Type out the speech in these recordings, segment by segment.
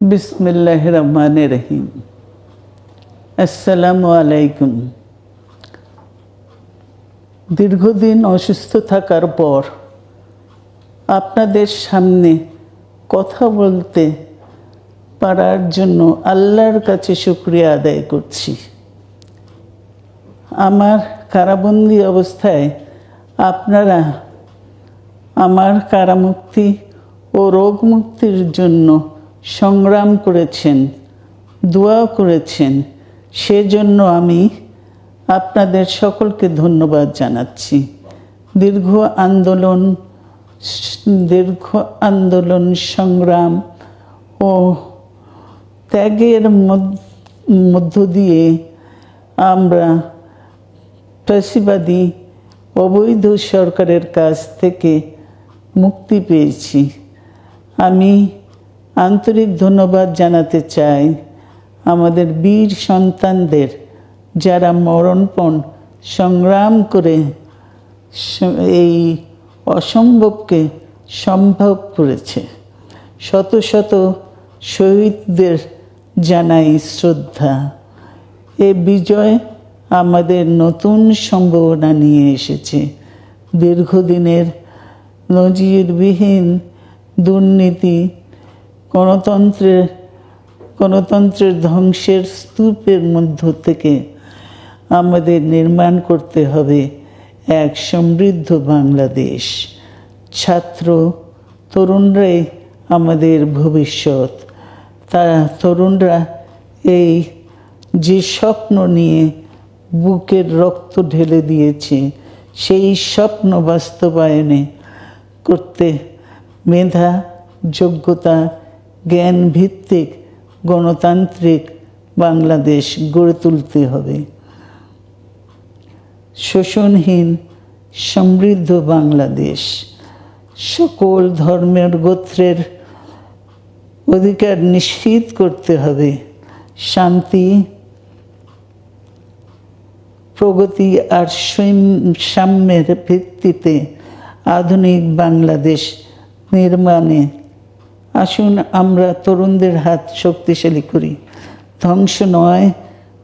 বিসমিল্লাহির রহমানির রহিম। আসসালামু আলাইকুম। দীর্ঘদিন অসুস্থ থাকার পর আপনাদের সামনে কথা বলতে পারার জন্য আল্লাহর কাছে শুকরিয়া আদায় করছি। আমার কারাবন্দী অবস্থায় আপনারা আমার কারামুক্তি ও রোগ মুক্তির জন্য সংগ্রাম করেছেন, দোয়া করেছেন। সেজন্য আমি আপনাদের সকলকে ধন্যবাদ জানাচ্ছি। দীর্ঘ আন্দোলন সংগ্রাম ও ত্যাগের মধ্য দিয়ে আমরা ফ্যাসিবাদী অবৈধ সরকারের কাছ থেকে মুক্তি পেয়েছি। আমি আন্তরিক ধন্যবাদ জানাতে চাই আমাদের বীর সন্তানদের, যারা মরণপণ সংগ্রাম করে এই অসম্ভবকে সম্ভব করেছে। শত শত শহীদদের জানাই শ্রদ্ধা। এ বিজয় আমাদের নতুন সম্ভাবনা নিয়ে এসেছে। দীর্ঘদিনের নজিরবিহীন দুর্নীতি, গণতন্ত্রের ধ্বংসের স্তূপের মধ্য থেকে আমাদের নির্মাণ করতে হবে এক সমৃদ্ধ বাংলাদেশ। ছাত্র তরুণরাই আমাদের ভবিষ্যৎ। তরুণরা এই যে স্বপ্ন নিয়ে বুকের রক্ত ঢেলে দিয়েছে, সেই স্বপ্ন বাস্তবায়নে করতে মেধা, যোগ্যতা, জ্ঞান ভিত্তিক গণতান্ত্রিক বাংলাদেশ গড়ে তুলতে হবে। শোষণহীন সমৃদ্ধ বাংলাদেশ। সকল ধর্মের গোত্রের অধিকার নিশ্চিত করতে হবে। শান্তি, প্রগতি আর সাম্যের ভিত্তিতে আধুনিক বাংলাদেশ নির্মাণে আসুন আমরা তরুণদের হাত শক্তিশালী করি। ধ্বংস নয়,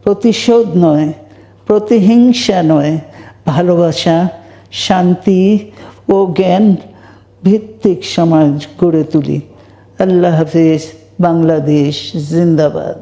প্রতিশোধ নয়, প্রতিহিংসা নয়, ভালোবাসা, শান্তি ও জ্ঞান ভিত্তিক সমাজ গড়ে তুলি। আল্লাহ হাফেজ। বাংলাদেশ জিন্দাবাদ।